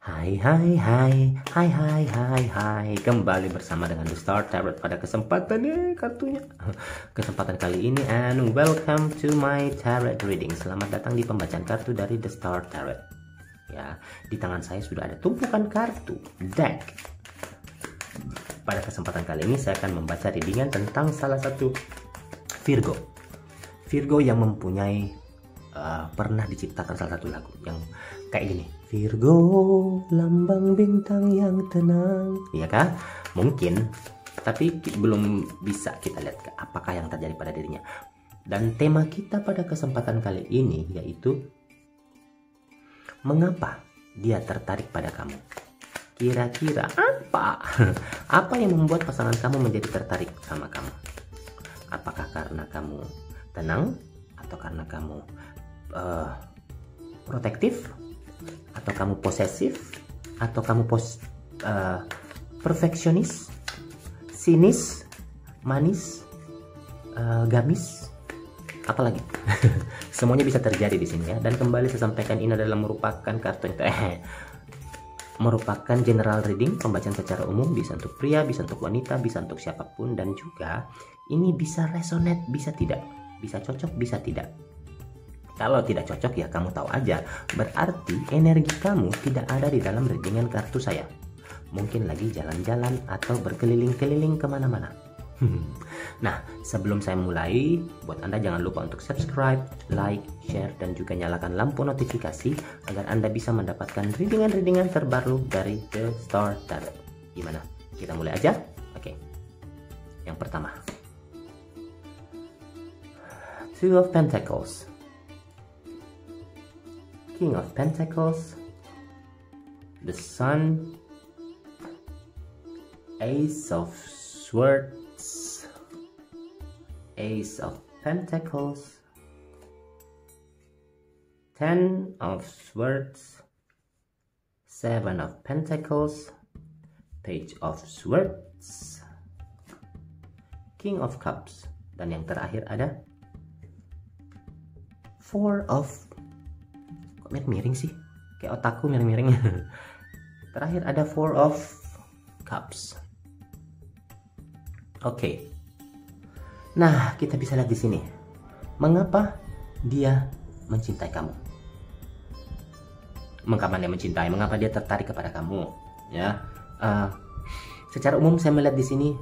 Hai. Kembali bersama dengan The Star Tarot pada kesempatan kartunya. Kesempatan kali ini, and welcome to my tarot reading. Selamat datang di pembacaan kartu dari The Star Tarot. Ya, di tangan saya sudah ada tumpukan kartu deck. Pada kesempatan kali ini saya akan membaca readingan tentang salah satu Virgo. Virgo yang mempunyai pernah diciptakan salah satu lagu yang kayak gini. Virgo, lambang bintang yang tenang, ya kah? Mungkin, tapi belum bisa kita lihat apakah yang terjadi pada dirinya. Dan tema kita pada kesempatan kali ini yaitu mengapa dia tertarik pada kamu. Kira-kira apa? Apa yang membuat pasangan kamu menjadi tertarik sama kamu? Apakah karena kamu tenang atau karena kamu protektif, atau kamu posesif, atau kamu perfeksionis, sinis, manis, gamis, apalagi? Semuanya bisa terjadi di sini ya. Dan kembali saya sampaikan, ini adalah merupakan kartu merupakan general reading, pembacaan secara umum, bisa untuk pria, bisa untuk wanita, bisa untuk siapapun, dan juga ini bisa resonate, bisa tidak, bisa cocok, bisa tidak. Kalau tidak cocok ya kamu tahu aja, berarti energi kamu tidak ada di dalam readingan kartu saya. Mungkin lagi jalan-jalan atau berkeliling-keliling kemana-mana. Nah, sebelum saya mulai, buat Anda jangan lupa untuk subscribe, like, share, dan juga nyalakan lampu notifikasi agar Anda bisa mendapatkan readingan-readingan terbaru dari The Star Tarot. Gimana? Kita mulai aja? Oke. Yang pertama, Two of Pentacles, King of Pentacles, the Sun, Ace of Swords, Ace of Pentacles, Ten of Swords, Seven of Pentacles, Page of Swords, King of Cups, dan yang terakhir ada Four of, kok miring sih? Kayak otakku miring-miring. Terakhir ada Four of Cups. Oke. Nah, kita bisa lihat di sini. Mengapa dia mencintai kamu? Mengapa dia mencintai? Mengapa dia tertarik kepada kamu? Ya. Secara umum saya melihat di sini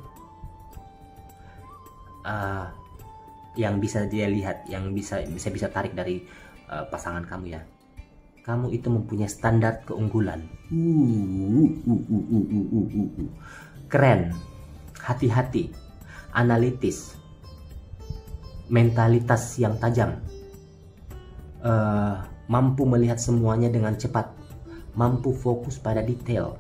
yang bisa dia lihat, yang bisa tarik dari pasangan kamu ya. Kamu itu mempunyai standar keunggulan. Keren, hati-hati, analitis, mentalitas yang tajam, mampu melihat semuanya dengan cepat, mampu fokus pada detail,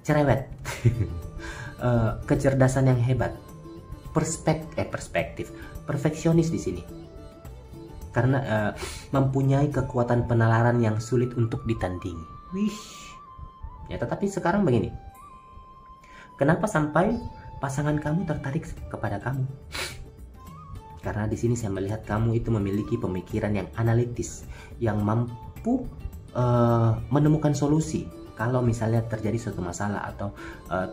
cerewet, kecerdasan yang hebat, perspektif, perfeksionis di sini, karena mempunyai kekuatan penalaran yang sulit untuk ditandingi. Ya, tetapi sekarang begini, kenapa sampai pasangan kamu tertarik kepada kamu? Karena di sini saya melihat kamu itu memiliki pemikiran yang analitis, yang mampu menemukan solusi. Kalau misalnya terjadi suatu masalah atau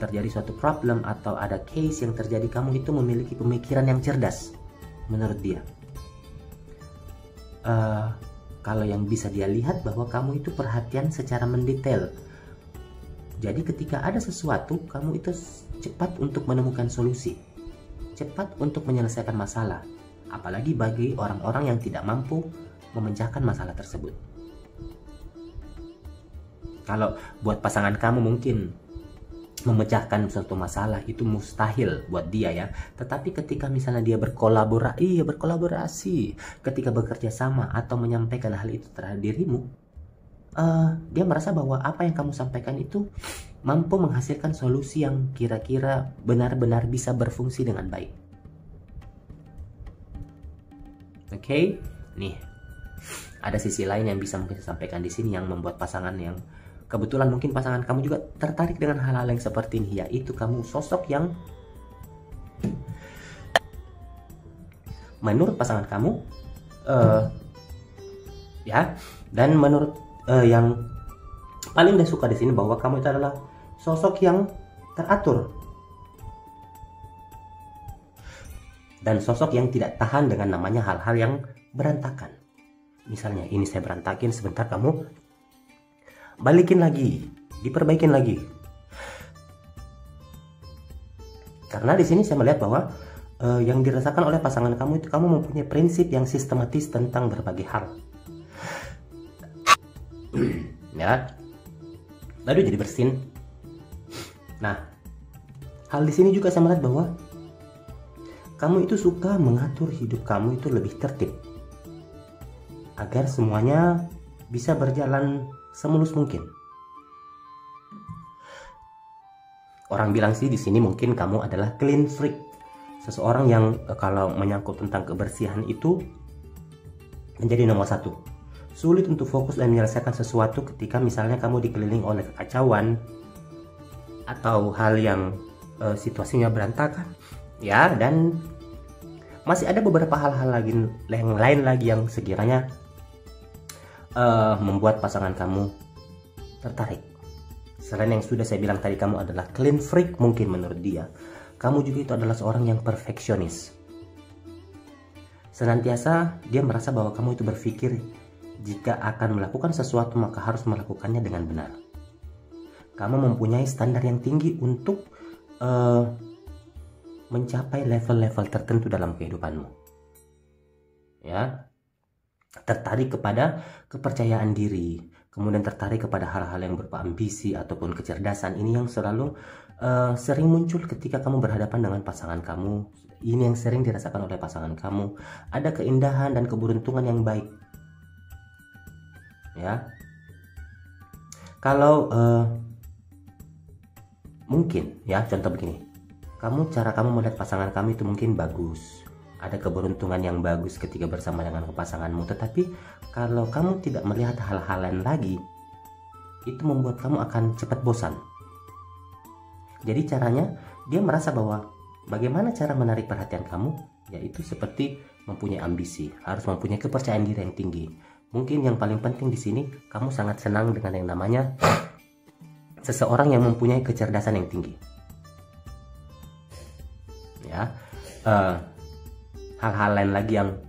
terjadi suatu problem atau ada case yang terjadi, kamu itu memiliki pemikiran yang cerdas menurut dia. Kalau yang bisa dia lihat bahwa kamu itu perhatian secara mendetail. Jadi ketika ada sesuatu, kamu itu cepat untuk menemukan solusi, cepat untuk menyelesaikan masalah. Apalagi bagi orang-orang yang tidak mampu memecahkan masalah tersebut. Kalau buat pasangan kamu mungkin memecahkan suatu masalah itu mustahil buat dia ya. Tetapi ketika misalnya dia berkolaborasi, ketika bekerja sama atau menyampaikan hal itu terhadap dirimu, dia merasa bahwa apa yang kamu sampaikan itu mampu menghasilkan solusi yang kira-kira benar-benar bisa berfungsi dengan baik. Oke, nih ada sisi lain yang bisa mungkin saya sampaikan di sini yang membuat pasangan yang kebetulan mungkin pasangan kamu juga tertarik dengan hal-hal yang seperti ini, yaitu kamu sosok yang menurut pasangan kamu ya. Dan menurut yang paling dia suka di sini bahwa kamu itu adalah sosok yang teratur dan sosok yang tidak tahan dengan namanya hal-hal yang berantakan. Misalnya ini saya berantakin, sebentar kamu balikin lagi, diperbaikin lagi. Karena di sini saya melihat bahwa yang dirasakan oleh pasangan kamu itu, kamu mempunyai prinsip yang sistematis tentang berbagai hal. Ya, lalu jadi bersin. Nah, hal di sini juga saya melihat bahwa kamu itu suka mengatur hidup kamu itu lebih tertib agar semuanya bisa berjalan semulus mungkin. Orang bilang sih di sini mungkin kamu adalah clean freak, seseorang yang kalau menyangkut tentang kebersihan itu menjadi nomor satu. Sulit untuk fokus dan menyelesaikan sesuatu ketika misalnya kamu dikelilingi oleh kekacauan atau hal yang situasinya berantakan, ya. Dan masih ada beberapa hal-hal lagi yang lain lagi yang sekiranya membuat pasangan kamu tertarik. Selain yang sudah saya bilang tadi, kamu adalah clean freak, mungkin menurut dia kamu juga itu adalah seorang yang perfeksionis. Senantiasa dia merasa bahwa kamu itu berpikir jika akan melakukan sesuatu maka harus melakukannya dengan benar. Kamu mempunyai standar yang tinggi untuk mencapai level-level tertentu dalam kehidupanmu. Ya, tertarik kepada kepercayaan diri, kemudian tertarik kepada hal-hal yang berupa ambisi ataupun kecerdasan. Ini yang selalu sering muncul ketika kamu berhadapan dengan pasangan kamu. Ini yang sering dirasakan oleh pasangan kamu. Ada keindahan dan keberuntungan yang baik. Ya, kalau mungkin ya, contoh begini, cara kamu melihat pasangan kamu itu mungkin bagus, ada keberuntungan yang bagus ketika bersama dengan pasanganmu. Tetapi kalau kamu tidak melihat hal-hal lain lagi, itu membuat kamu akan cepat bosan. Jadi caranya dia merasa bahwa bagaimana cara menarik perhatian kamu, yaitu seperti mempunyai ambisi, harus mempunyai kepercayaan diri yang tinggi. Mungkin yang paling penting di sini, kamu sangat senang dengan yang namanya seseorang yang mempunyai kecerdasan yang tinggi. Ya, hal-hal lain lagi yang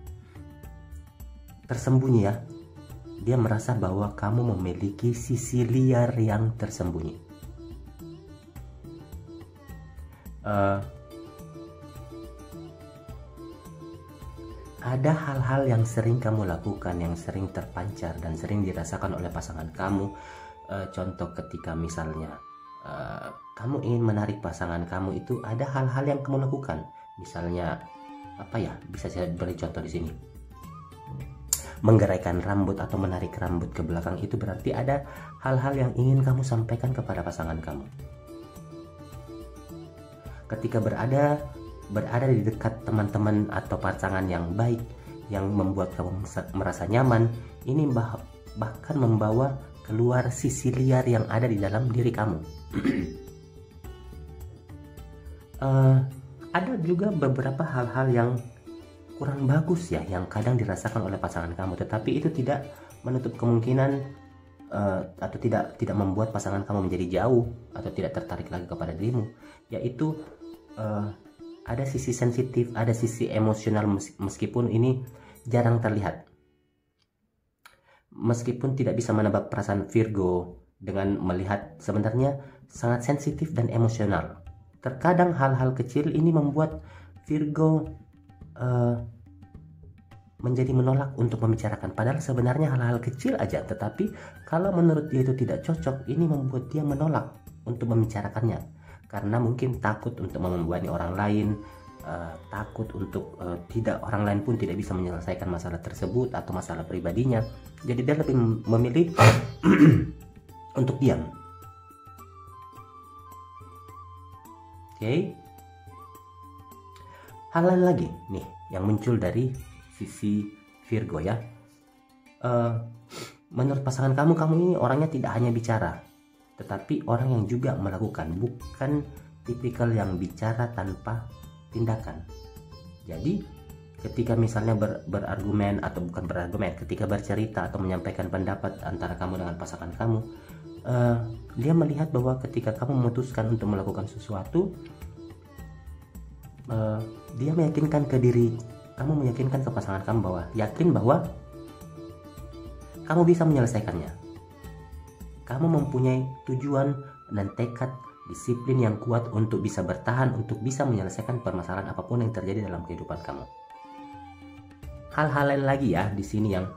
tersembunyi ya, dia merasa bahwa kamu memiliki sisi liar yang tersembunyi. Ada hal-hal yang sering kamu lakukan, yang sering terpancar dan sering dirasakan oleh pasangan kamu. Contoh ketika misalnya kamu ingin menarik pasangan kamu, itu ada hal-hal yang kamu lakukan. Misalnya apa ya? Bisa saya beri contoh di sini. Menggeraikan rambut atau menarik rambut ke belakang, itu berarti ada hal-hal yang ingin kamu sampaikan kepada pasangan kamu. Ketika berada di dekat teman-teman atau pasangan yang baik, yang membuat kamu merasa nyaman, ini bahkan membawa keluar sisi liar yang ada di dalam diri kamu. Ada juga beberapa hal-hal yang kurang bagus ya, yang kadang dirasakan oleh pasangan kamu, tetapi itu tidak menutup kemungkinan atau tidak membuat pasangan kamu menjadi jauh atau tidak tertarik lagi kepada dirimu, yaitu ada sisi sensitif, ada sisi emosional, meskipun ini jarang terlihat. Meskipun tidak bisa menebak perasaan Virgo dengan melihat sebenarnya sangat sensitif dan emosional. Terkadang hal-hal kecil ini membuat Virgo menjadi menolak untuk membicarakan. Padahal sebenarnya hal-hal kecil aja, tetapi kalau menurut dia itu tidak cocok, ini membuat dia menolak untuk membicarakannya. Karena mungkin takut untuk membebani orang lain, takut untuk orang lain pun tidak bisa menyelesaikan masalah tersebut atau masalah pribadinya. Jadi dia lebih memilih untuk diam. Oke. Hal lain lagi nih yang muncul dari sisi Virgo ya. Menurut pasangan kamu ini orangnya tidak hanya bicara, tetapi orang yang juga melakukan, bukan tipikal yang bicara tanpa tindakan. Jadi ketika misalnya berargumen atau bukan berargumen, ketika bercerita atau menyampaikan pendapat antara kamu dengan pasangan kamu, dia melihat bahwa ketika kamu memutuskan untuk melakukan sesuatu, dia meyakinkan ke diri kamu, meyakinkan ke pasangan kamu bahwa yakin bahwa kamu bisa menyelesaikannya. Kamu mempunyai tujuan dan tekad, disiplin yang kuat untuk bisa bertahan, untuk bisa menyelesaikan permasalahan apapun yang terjadi dalam kehidupan kamu. Hal-hal lain lagi ya di sini yang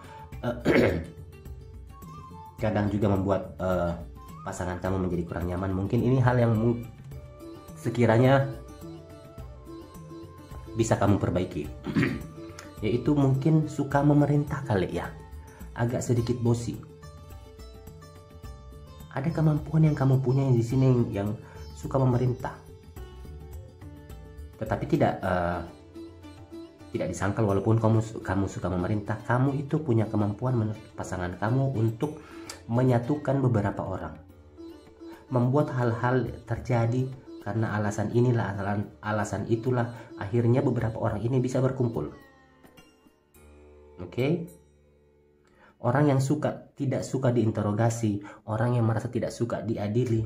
kadang juga membuat pasangan kamu menjadi kurang nyaman. Mungkin ini hal yang sekiranya bisa kamu perbaiki. Yaitu mungkin suka memerintah kali ya, agak sedikit bosi. Ada kemampuan yang kamu punya di sini yang suka memerintah, tetapi tidak disangkal walaupun kamu suka memerintah, kamu itu punya kemampuan menurut pasangan kamu untuk menyatukan beberapa orang, membuat hal-hal terjadi karena alasan inilah, alasan itulah, akhirnya beberapa orang ini bisa berkumpul. Oke? Orang yang tidak suka diinterogasi, orang yang merasa tidak suka diadili,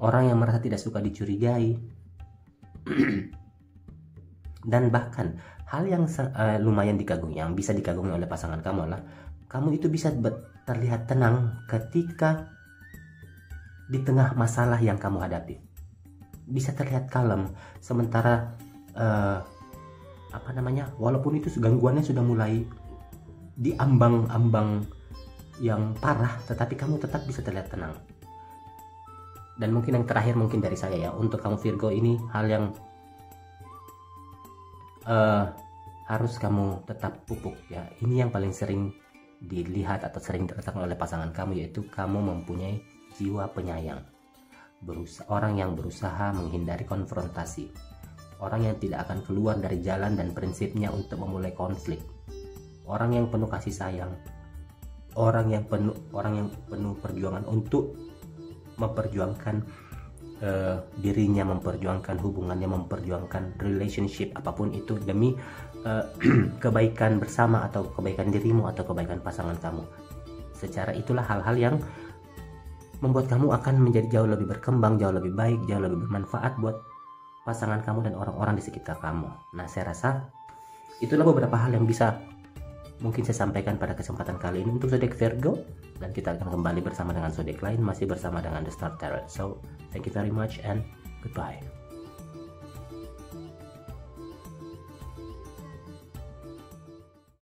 orang yang merasa tidak suka dicurigai, dan bahkan hal yang lumayan dikagumi, yang bisa dikagumi oleh pasangan kamu adalah kamu itu bisa terlihat tenang ketika di tengah masalah yang kamu hadapi, bisa terlihat kalem, sementara walaupun itu gangguannya sudah mulai di ambang-ambang yang parah, tetapi kamu tetap bisa terlihat tenang. Dan mungkin yang terakhir mungkin dari saya ya, untuk kamu Virgo, ini hal yang harus kamu tetap pupuk ya. Ini yang paling sering dilihat atau sering dikatakan oleh pasangan kamu, yaitu kamu mempunyai jiwa penyayang, orang yang berusaha menghindari konfrontasi, orang yang tidak akan keluar dari jalan dan prinsipnya untuk memulai konflik, orang yang penuh kasih sayang, orang yang penuh perjuangan untuk memperjuangkan dirinya, memperjuangkan hubungannya, memperjuangkan relationship apapun itu demi kebaikan bersama atau kebaikan dirimu atau kebaikan pasangan kamu. Secara itulah hal-hal yang membuat kamu akan menjadi jauh lebih berkembang, jauh lebih baik, jauh lebih bermanfaat buat pasangan kamu dan orang-orang di sekitar kamu. Nah, saya rasa itulah beberapa hal yang bisa mungkin saya sampaikan pada kesempatan kali ini untuk zodiak Virgo, dan kita akan kembali bersama dengan zodiak lain, masih bersama dengan The Star Tarot. So, thank you very much and goodbye.